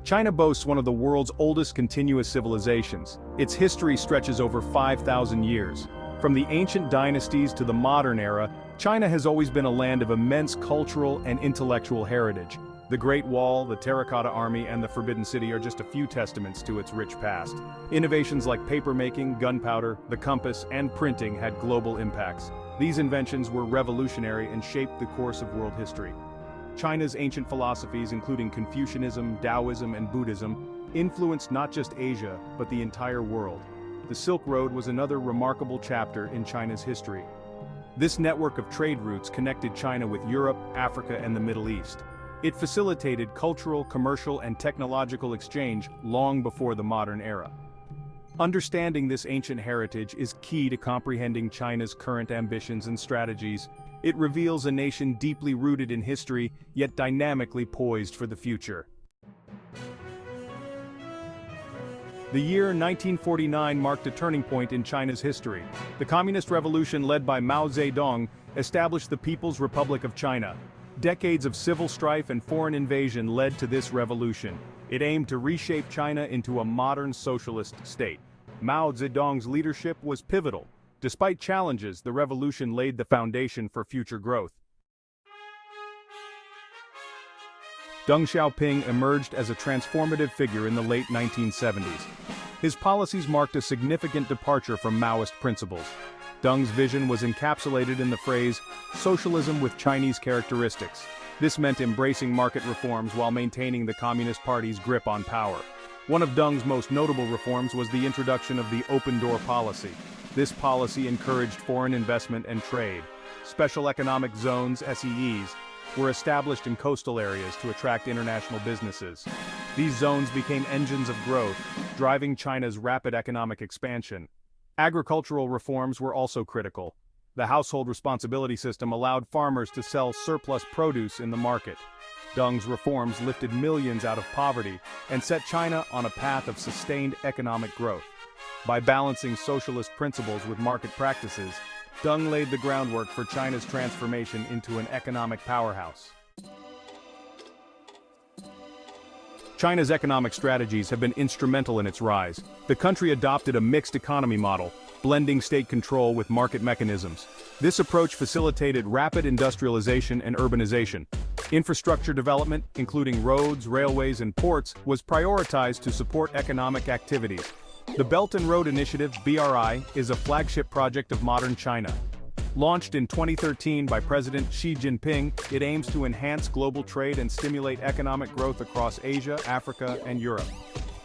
China boasts one of the world's oldest continuous civilizations. Its history stretches over 5,000 years. From the ancient dynasties to the modern era, China has always been a land of immense cultural and intellectual heritage. The Great Wall, the Terracotta Army, and the Forbidden City are just a few testaments to its rich past. Innovations like papermaking, gunpowder, the compass, and printing had global impacts. These inventions were revolutionary and shaped the course of world history. China's ancient philosophies, including Confucianism, Daoism, and Buddhism, influenced not just Asia, but the entire world. The Silk Road was another remarkable chapter in China's history. This network of trade routes connected China with Europe, Africa, and the Middle East. It facilitated cultural, commercial, and technological exchange long before the modern era. Understanding this ancient heritage is key to comprehending China's current ambitions and strategies. It reveals a nation deeply rooted in history, yet dynamically poised for the future. The year 1949 marked a turning point in China's history. The Communist Revolution led by Mao Zedong established the People's Republic of China. Decades of civil strife and foreign invasion led to this revolution. It aimed to reshape China into a modern socialist state. Mao Zedong's leadership was pivotal. Despite challenges, the revolution laid the foundation for future growth. Deng Xiaoping emerged as a transformative figure in the late 1970s. His policies marked a significant departure from Maoist principles. Deng's vision was encapsulated in the phrase, "socialism with Chinese characteristics." This meant embracing market reforms while maintaining the Communist Party's grip on power. One of Deng's most notable reforms was the introduction of the open-door policy. This policy encouraged foreign investment and trade. Special economic zones, SEEs, were established in coastal areas to attract international businesses. These zones became engines of growth, driving China's rapid economic expansion. Agricultural reforms were also critical. The household responsibility system allowed farmers to sell surplus produce in the market. Deng's reforms lifted millions out of poverty and set China on a path of sustained economic growth. By balancing socialist principles with market practices, Deng laid the groundwork for China's transformation into an economic powerhouse. China's economic strategies have been instrumental in its rise. The country adopted a mixed economy model, blending state control with market mechanisms. This approach facilitated rapid industrialization and urbanization. Infrastructure development, including roads, railways, and ports, was prioritized to support economic activities. The Belt and Road Initiative, BRI, is a flagship project of modern China. Launched in 2013 by President Xi Jinping, it aims to enhance global trade and stimulate economic growth across Asia, Africa, and Europe.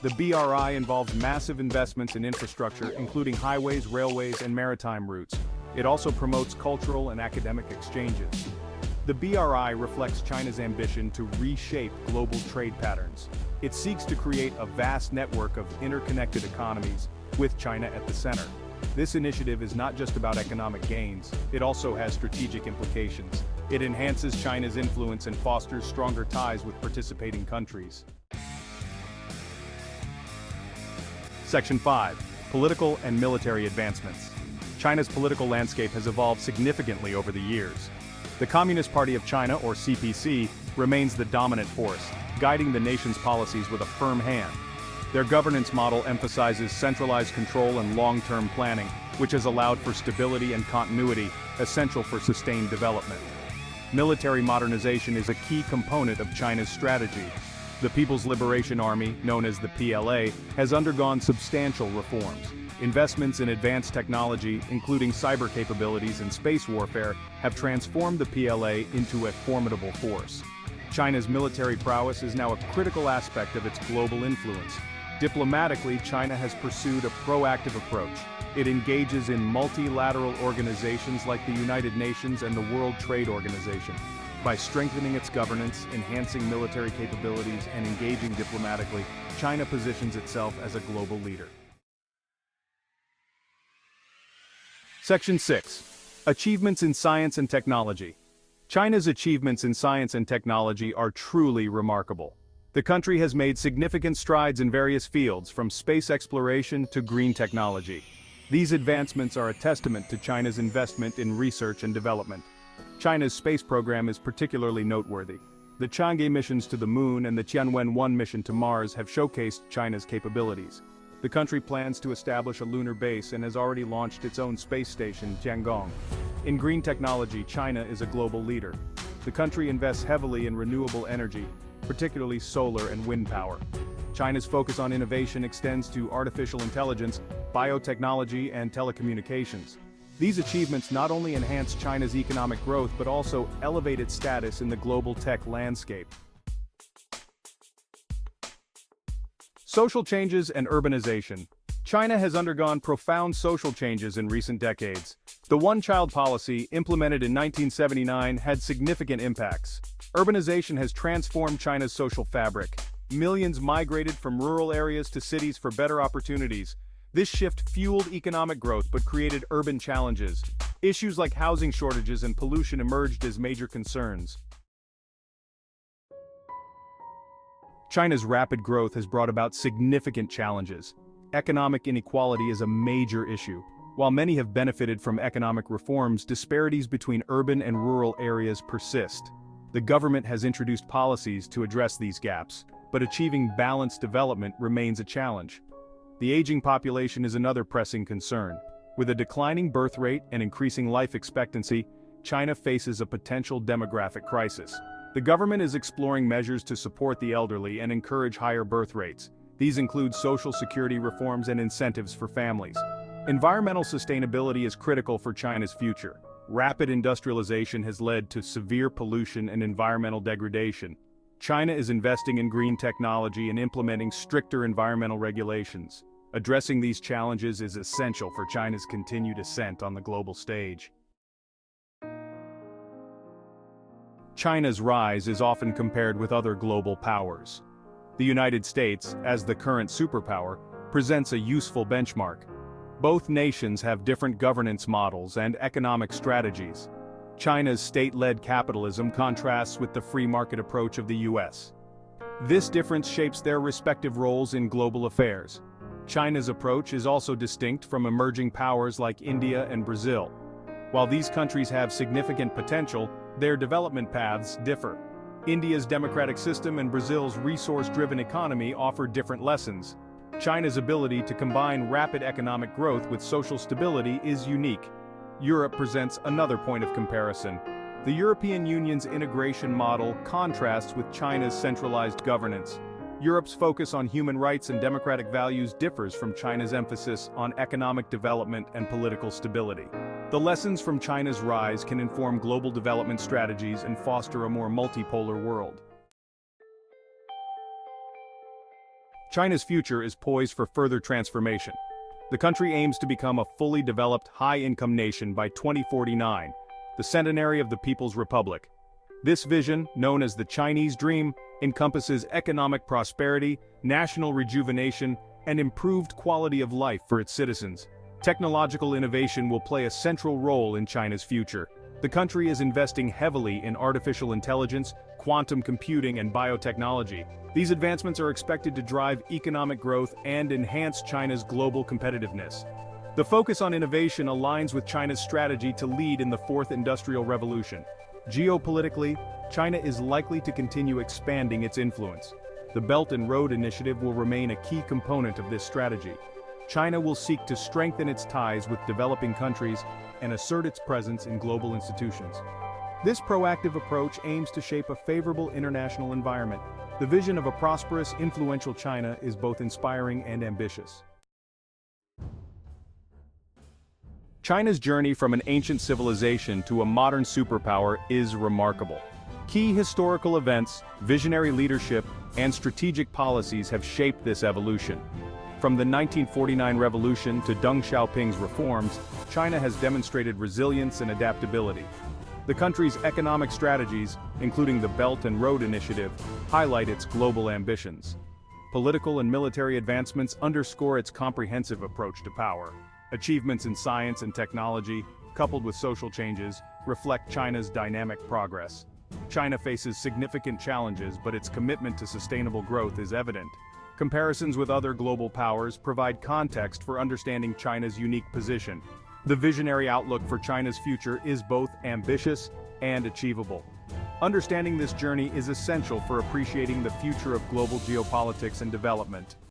The BRI involves massive investments in infrastructure, including highways, railways, and maritime routes. It also promotes cultural and academic exchanges. The BRI reflects China's ambition to reshape global trade patterns. It seeks to create a vast network of interconnected economies, with China at the center. This initiative is not just about economic gains, it also has strategic implications. It enhances China's influence and fosters stronger ties with participating countries. Section 5. Political and military advancements. China's political landscape has evolved significantly over the years. The Communist Party of China, or CPC, remains the dominant force, guiding the nation's policies with a firm hand. Their governance model emphasizes centralized control and long-term planning, which has allowed for stability and continuity, essential for sustained development. Military modernization is a key component of China's strategy. The People's Liberation Army, known as the PLA, has undergone substantial reforms. Investments in advanced technology, including cyber capabilities and space warfare, have transformed the PLA into a formidable force. China's military prowess is now a critical aspect of its global influence. Diplomatically, China has pursued a proactive approach. It engages in multilateral organizations like the United Nations and the World Trade Organization. By strengthening its governance, enhancing military capabilities, and engaging diplomatically, China positions itself as a global leader. Section 6. Achievements in Science and Technology. China's achievements in science and technology are truly remarkable. The country has made significant strides in various fields, from space exploration to green technology. These advancements are a testament to China's investment in research and development. China's space program is particularly noteworthy. The Chang'e missions to the Moon and the Tianwen-1 mission to Mars have showcased China's capabilities. The country plans to establish a lunar base and has already launched its own space station, Tiangong. In green technology, China is a global leader. The country invests heavily in renewable energy, particularly solar and wind power. China's focus on innovation extends to artificial intelligence, biotechnology, and telecommunications. These achievements not only enhance China's economic growth but also elevate its status in the global tech landscape. Social changes and urbanization. China has undergone profound social changes in recent decades. The one-child policy, implemented in 1979, had significant impacts. Urbanization has transformed China's social fabric. Millions migrated from rural areas to cities for better opportunities. This shift fueled economic growth but created urban challenges. Issues like housing shortages and pollution emerged as major concerns. China's rapid growth has brought about significant challenges. Economic inequality is a major issue. While many have benefited from economic reforms, disparities between urban and rural areas persist. The government has introduced policies to address these gaps, but achieving balanced development remains a challenge. The aging population is another pressing concern. With a declining birth rate and increasing life expectancy, China faces a potential demographic crisis. The government is exploring measures to support the elderly and encourage higher birth rates. These include social security reforms and incentives for families. Environmental sustainability is critical for China's future. Rapid industrialization has led to severe pollution and environmental degradation. China is investing in green technology and implementing stricter environmental regulations. Addressing these challenges is essential for China's continued ascent on the global stage. China's rise is often compared with other global powers. The United States, as the current superpower, presents a useful benchmark. Both nations have different governance models and economic strategies. China's state-led capitalism contrasts with the free market approach of the US. This difference shapes their respective roles in global affairs. China's approach is also distinct from emerging powers like India and Brazil. While these countries have significant potential, their development paths differ. India's democratic system and Brazil's resource-driven economy offer different lessons. China's ability to combine rapid economic growth with social stability is unique. Europe presents another point of comparison. The European Union's integration model contrasts with China's centralized governance. Europe's focus on human rights and democratic values differs from China's emphasis on economic development and political stability. The lessons from China's rise can inform global development strategies and foster a more multipolar world. China's future is poised for further transformation. The country aims to become a fully developed, high-income nation by 2049, the centenary of the People's Republic. This vision, known as the Chinese Dream, encompasses economic prosperity, national rejuvenation, and improved quality of life for its citizens. Technological innovation will play a central role in China's future. The country is investing heavily in artificial intelligence, quantum computing, and biotechnology. These advancements are expected to drive economic growth and enhance China's global competitiveness. The focus on innovation aligns with China's strategy to lead in the Fourth Industrial Revolution. Geopolitically, China is likely to continue expanding its influence. The Belt and Road Initiative will remain a key component of this strategy. China will seek to strengthen its ties with developing countries and assert its presence in global institutions. This proactive approach aims to shape a favorable international environment. The vision of a prosperous, influential China is both inspiring and ambitious. China's journey from an ancient civilization to a modern superpower is remarkable. Key historical events, visionary leadership, and strategic policies have shaped this evolution. From the 1949 revolution to Deng Xiaoping's reforms, China has demonstrated resilience and adaptability. The country's economic strategies, including the Belt and Road Initiative, highlight its global ambitions. Political and military advancements underscore its comprehensive approach to power. Achievements in science and technology, coupled with social changes, reflect China's dynamic progress. China faces significant challenges, but its commitment to sustainable growth is evident. Comparisons with other global powers provide context for understanding China's unique position. The visionary outlook for China's future is both ambitious and achievable. Understanding this journey is essential for appreciating the future of global geopolitics and development.